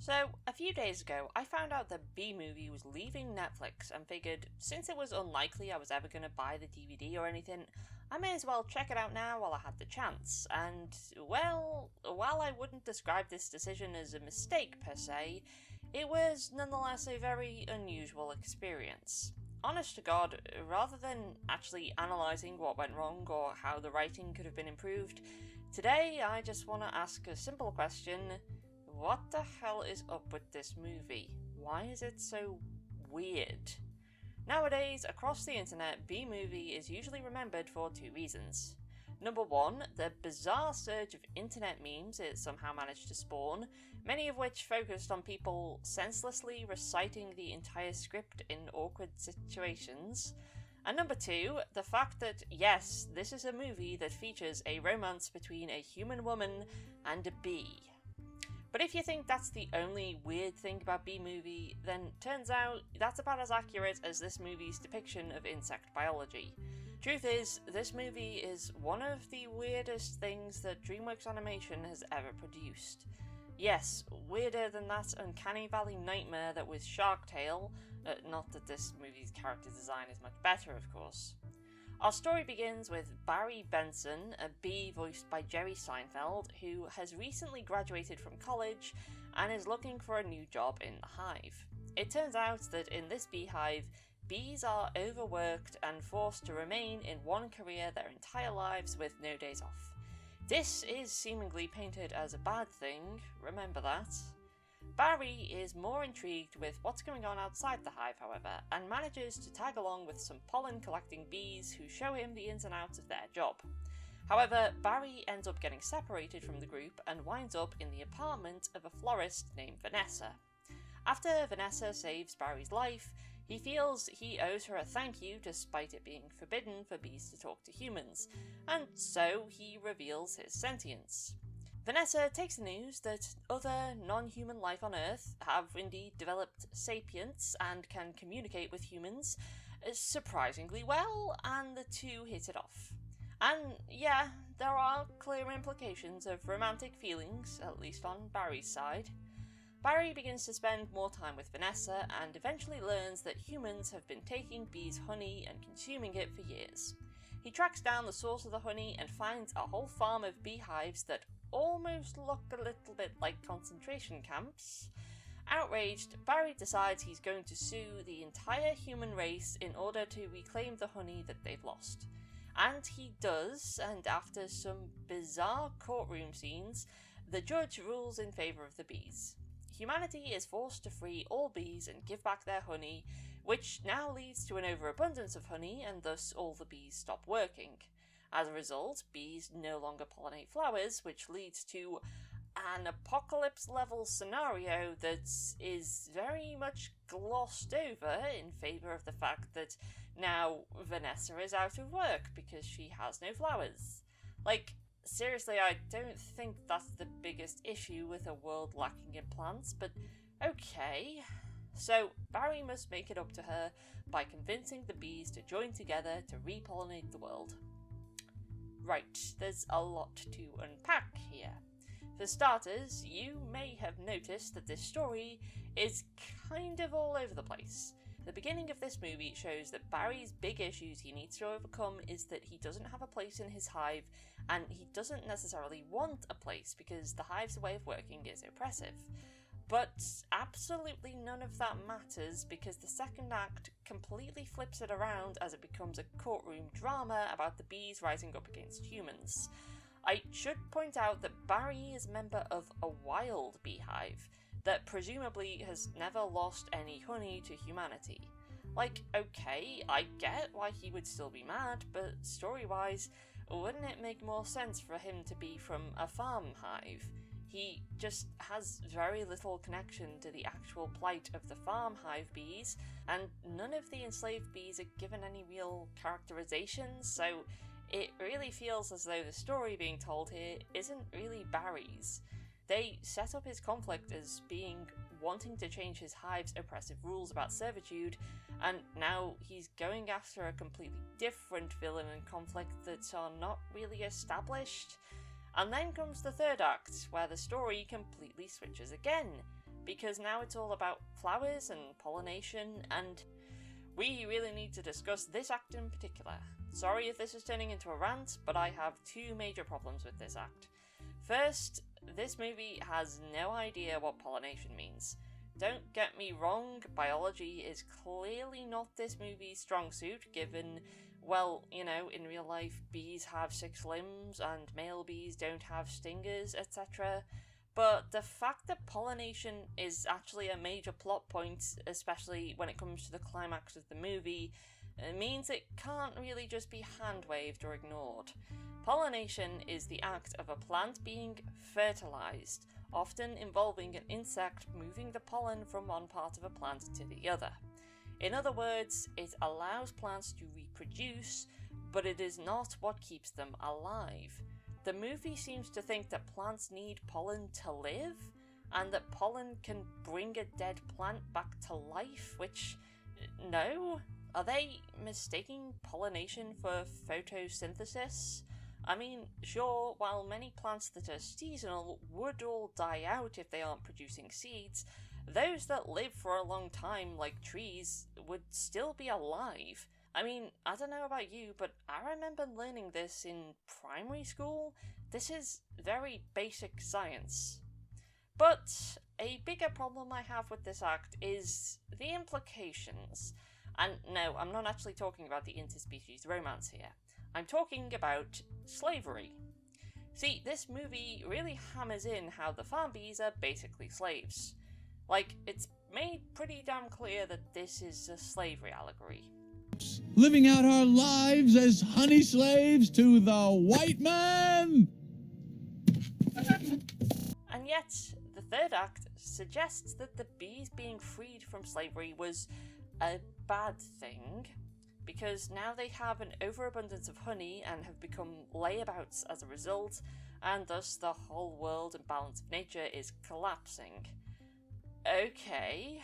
So, a few days ago, I found out that B-Movie was leaving Netflix and figured since it was unlikely I was ever going to buy the DVD or anything, I may as well check it out now while I had the chance. And, well, while I wouldn't describe this decision as a mistake per se, it was nonetheless a very unusual experience. Honest to God, rather than actually analysing what went wrong or how the writing could have been improved, today I just want to ask a simple question. What the hell is up with this movie? Why is it so weird? Nowadays, across the internet, B-Movie is usually remembered for two reasons. Number one, the bizarre surge of internet memes it somehow managed to spawn, many of which focused on people senselessly reciting the entire script in awkward situations. And number two, the fact that, yes, this is a movie that features a romance between a human woman and a bee. But if you think that's the only weird thing about B-Movie, then turns out that's about as accurate as this movie's depiction of insect biology. Truth is, this movie is one of the weirdest things that DreamWorks Animation has ever produced. Yes, weirder than that Uncanny Valley nightmare that was Shark Tale, not that this movie's character design is much better, of course. Our story begins with Barry Benson, a bee voiced by Jerry Seinfeld, who has recently graduated from college and is looking for a new job in the hive. It turns out that in this beehive, bees are overworked and forced to remain in one career their entire lives with no days off. This is seemingly painted as a bad thing, remember that. Barry is more intrigued with what's going on outside the hive, however, and manages to tag along with some pollen-collecting bees who show him the ins and outs of their job. However, Barry ends up getting separated from the group and winds up in the apartment of a florist named Vanessa. After Vanessa saves Barry's life, he feels he owes her a thank you despite it being forbidden for bees to talk to humans, and so he reveals his sentience. Vanessa takes the news that other non-human life on Earth have indeed developed sapience and can communicate with humans surprisingly well, and the two hit it off. And yeah, there are clear implications of romantic feelings, at least on Barry's side. Barry begins to spend more time with Vanessa and eventually learns that humans have been taking bees' honey and consuming it for years. He tracks down the source of the honey and finds a whole farm of beehives that almost look a little bit like concentration camps. Outraged, Barry decides he's going to sue the entire human race in order to reclaim the honey that they've lost. And he does, and after some bizarre courtroom scenes, the judge rules in favour of the bees. Humanity is forced to free all bees and give back their honey, which now leads to an overabundance of honey, and thus all the bees stop working. As a result, bees no longer pollinate flowers, which leads to an apocalypse-level scenario that is very much glossed over in favour of the fact that now Vanessa is out of work because she has no flowers. Seriously, I don't think that's the biggest issue with a world lacking in plants, but okay. So, Barry must make it up to her by convincing the bees to join together to repollinate the world. Right, there's a lot to unpack here. For starters, you may have noticed that this story is kind of all over the place. The beginning of this movie shows that Barry's big issues he needs to overcome is that he doesn't have a place in his hive, and he doesn't necessarily want a place because the hive's way of working is oppressive. But absolutely none of that matters because the second act completely flips it around as it becomes a courtroom drama about the bees rising up against humans. I should point out that Barry is a member of a wild beehive that presumably has never lost any honey to humanity. Okay, I get why he would still be mad, but story-wise, wouldn't it make more sense for him to be from a farm hive? He just has very little connection to the actual plight of the farm hive bees, and none of the enslaved bees are given any real characterization, so it really feels as though the story being told here isn't really Barry's. They set up his conflict as being wanting to change his hive's oppressive rules about servitude, and now he's going after a completely different villain and conflict that are not really established. And then comes the third act, where the story completely switches again. because now it's all about flowers and pollination, and we really need to discuss this act in particular. Sorry if this is turning into a rant, but I have two major problems with this act. First, this movie has no idea what pollination means. Don't get me wrong, biology is clearly not this movie's strong suit, given, well, you know, in real life bees have 6 limbs and male bees don't have stingers, etc. But the fact that pollination is actually a major plot point, especially when it comes to the climax of the movie, means it can't really just be hand-waved or ignored. Pollination is the act of a plant being fertilized, often involving an insect moving the pollen from one part of a plant to the other. In other words, it allows plants to reproduce, but it is not what keeps them alive. The movie seems to think that plants need pollen to live, and that pollen can bring a dead plant back to life, which, no? Are they mistaking pollination for photosynthesis? I mean, sure, while many plants that are seasonal would all die out if they aren't producing seeds, those that live for a long time, like trees, would still be alive. I mean, I don't know about you, but I remember learning this in primary school. This is very basic science. But a bigger problem I have with this act is the implications. And no, I'm not actually talking about the interspecies romance here. I'm talking about slavery. See, this movie really hammers in how the farm bees are basically slaves. Like, it's made pretty damn clear that this is a slavery allegory. Living out our lives as honey slaves to the white man! And yet, the third act suggests that the bees being freed from slavery was a bad thing, because now they have an overabundance of honey and have become layabouts as a result, and thus the whole world and balance of nature is collapsing. Okay.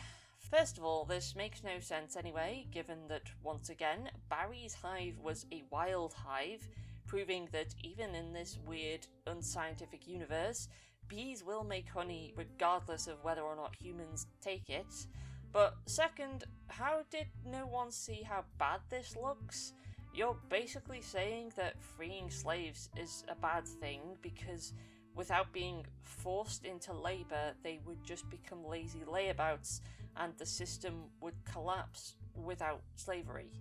First of all, this makes no sense anyway, given that, once again, Barry's hive was a wild hive, proving that even in this weird, unscientific universe, bees will make honey regardless of whether or not humans take it. But second, how did no one see how bad this looks? You're basically saying that freeing slaves is a bad thing because without being forced into labour, they would just become lazy layabouts and the system would collapse without slavery.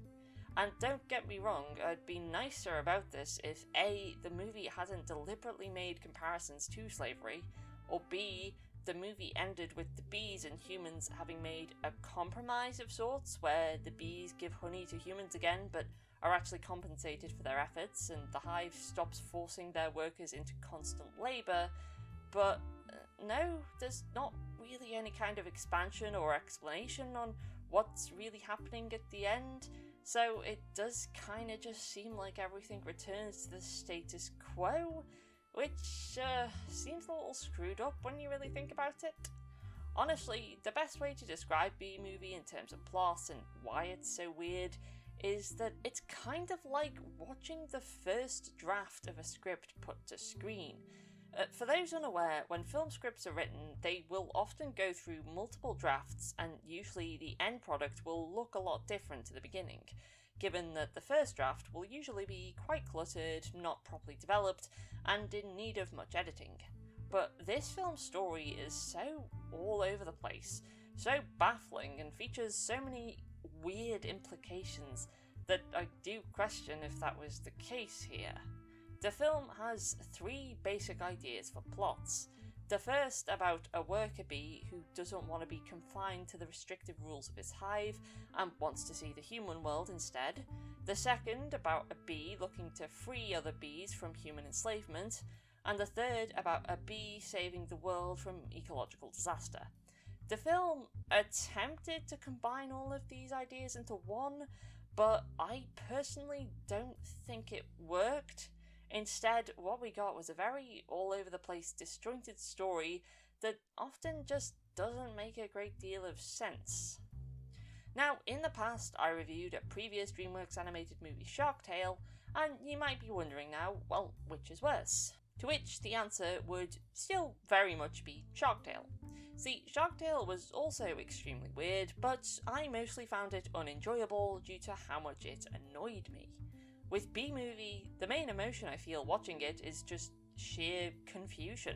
And don't get me wrong, I'd be nicer about this if A, the movie hadn't deliberately made comparisons to slavery, or B, the movie ended with the bees and humans having made a compromise of sorts, where the bees give honey to humans again, but are actually compensated for their efforts, and the hive stops forcing their workers into constant labour. But no, there's not really any kind of expansion or explanation on what's really happening at the end, so it does kind of just seem like everything returns to the status quo, which seems a little screwed up when you really think about it. Honestly, the best way to describe B-movie in terms of plot and why it's so weird is that it's kind of like watching the first draft of a script put to screen. For those unaware, when film scripts are written, they will often go through multiple drafts, and usually the end product will look a lot different to the beginning, given that the first draft will usually be quite cluttered, not properly developed, and in need of much editing. But this film's story is so all over the place, so baffling, and features so many weird implications that I do question if that was the case here. The film has 3 basic ideas for plots. The first about a worker bee who doesn't want to be confined to the restrictive rules of his hive and wants to see the human world instead. The second about a bee looking to free other bees from human enslavement. And the third about a bee saving the world from ecological disaster. The film attempted to combine all of these ideas into one, but I personally don't think it worked. Instead, what we got was a very all-over-the-place, disjointed story that often just doesn't make a great deal of sense. Now, in the past, I reviewed a previous DreamWorks animated movie, Shark Tale, and you might be wondering now, well, which is worse? To which the answer would still very much be Shark Tale. See, Shark Tale was also extremely weird, but I mostly found it unenjoyable due to how much it annoyed me. With B-Movie, the main emotion I feel watching it is just sheer confusion.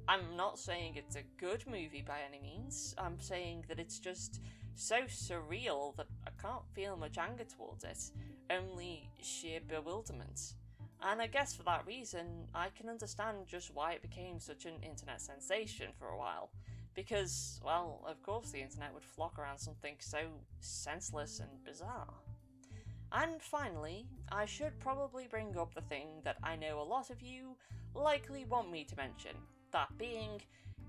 I'm not saying it's a good movie by any means, I'm saying that it's just so surreal that I can't feel much anger towards it, only sheer bewilderment. And I guess for that reason, I can understand just why it became such an internet sensation for a while. Because, well, of course the internet would flock around something so senseless and bizarre. And finally, I should probably bring up the thing that I know a lot of you likely want me to mention, that being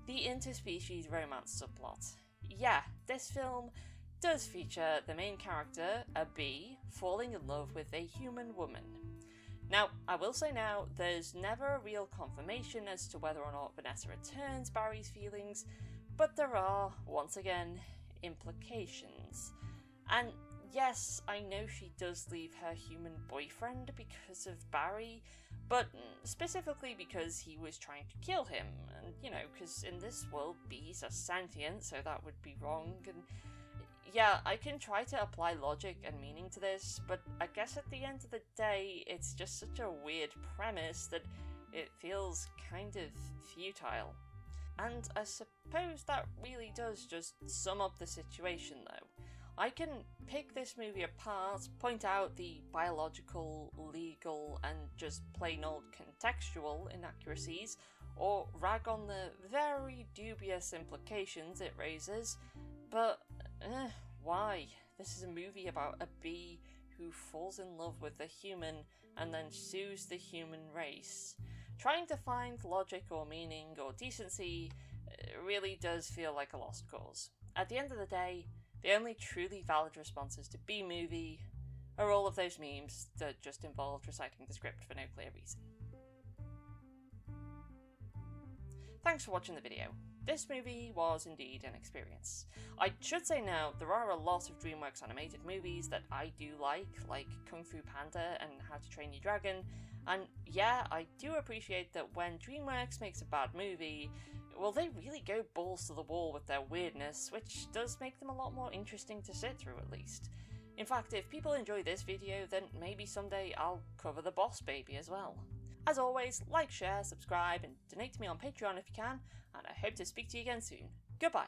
the interspecies romance subplot. Yeah, this film does feature the main character, a bee, falling in love with a human woman. Now, I will say now, there's never a real confirmation as to whether or not Vanessa returns Barry's feelings, but there are, once again, implications. And yes, I know she does leave her human boyfriend because of Barry, but specifically because he was trying to kill him, and because in this world bees are sentient, so that would be wrong, and yeah, I can try to apply logic and meaning to this, but I guess at the end of the day, it's just such a weird premise that it feels kind of futile. And I suppose that really does just sum up the situation though. I can pick this movie apart, point out the biological, legal, and just plain old contextual inaccuracies, or rag on the very dubious implications it raises, but why? This is a movie about a bee who falls in love with a human and then sues the human race. Trying to find logic or meaning or decency really does feel like a lost cause. At the end of the day, the only truly valid responses to B-Movie are all of those memes that just involved reciting the script for no clear reason. Thanks for watching the video. This movie was indeed an experience. I should say now, there are a lot of DreamWorks animated movies that I do like Kung Fu Panda and How to Train Your Dragon, and yeah, I do appreciate that when DreamWorks makes a bad movie, well, they really go balls to the wall with their weirdness, which does make them a lot more interesting to sit through at least. In fact, if people enjoy this video, then maybe someday I'll cover The Boss Baby as well. As always, like, share, subscribe, and donate to me on Patreon if you can, and I hope to speak to you again soon. Goodbye!